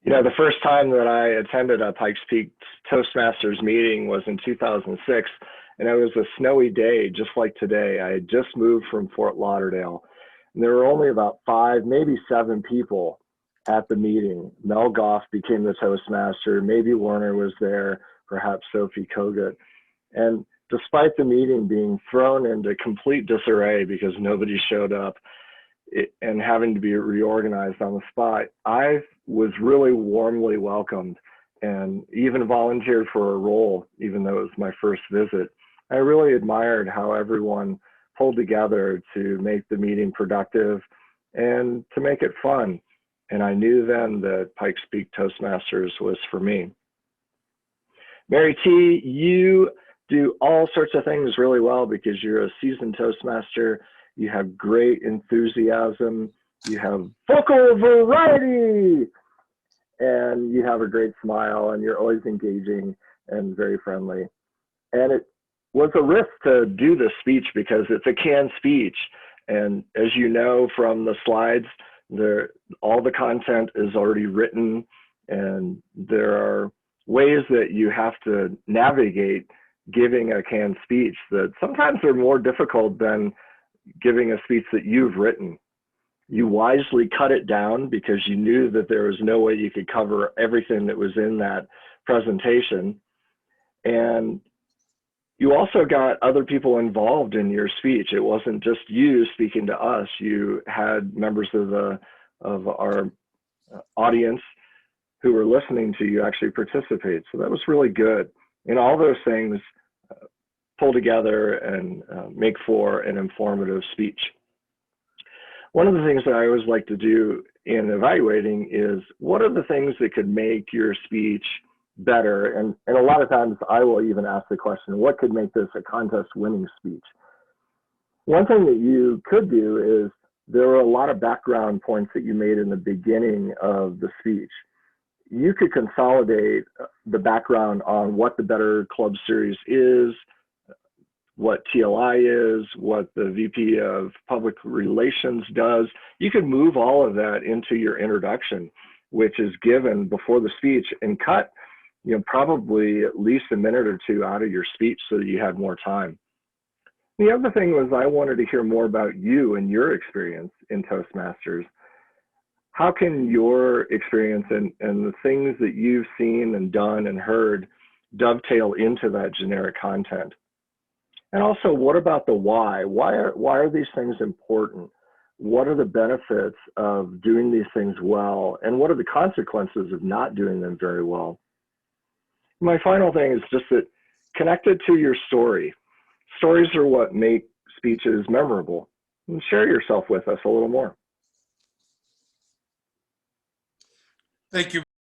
The first time that I attended a Pikes Peak Toastmasters meeting was in 2006, and it was a snowy day, just like today. I had just moved from Fort Lauderdale, and there were only about 5, maybe 7 people at the meeting. Mel Goff became the Toastmaster, maybe Warner was there, perhaps Sophie Kogut. And despite the meeting being thrown into complete disarray because nobody showed up, and having to be reorganized on the spot, I was really warmly welcomed and even volunteered for a role, even though it was my first visit. I really admired how everyone pulled together to make the meeting productive and to make it fun. And I knew then that Pikes Peak Toastmasters was for me. Mary T., you do all sorts of things really well because you're a seasoned Toastmaster. You have great enthusiasm, you have vocal variety, and you have a great smile, and you're always engaging and very friendly. And it was a risk to do this speech because it's a canned speech. And as you know from the slides, all the content is already written, and there are ways that you have to navigate giving a canned speech that sometimes are more difficult than giving a speech that you've written. You wisely cut it down because you knew that there was no way you could cover everything that was in that presentation. And you also got other people involved in your speech. It wasn't just you speaking to us. You had members of our audience who were listening to you actually participate. So that was really good. And all those things pull together and make for an informative speech. One of the things that I always like to do in evaluating is what are the things that could make your speech better? And a lot of times I will even ask the question, what could make this a contest winning speech? One thing that you could do is there were a lot of background points that you made in the beginning of the speech. You could consolidate the background on what the Better Club Series is, what TLI is, what the VP of Public Relations does. You could move all of that into your introduction, which is given before the speech, and cut, probably at least a minute or 2 out of your speech so that you had more time. The other thing was I wanted to hear more about you and your experience in Toastmasters. How can your experience and the things that you've seen and done and heard dovetail into that generic content? And also, what about the why? Why are these things important? What are the benefits of doing these things well? And what are the consequences of not doing them very well? My final thing is just that connected to your story. Stories are what make speeches memorable. And share yourself with us a little more. Thank you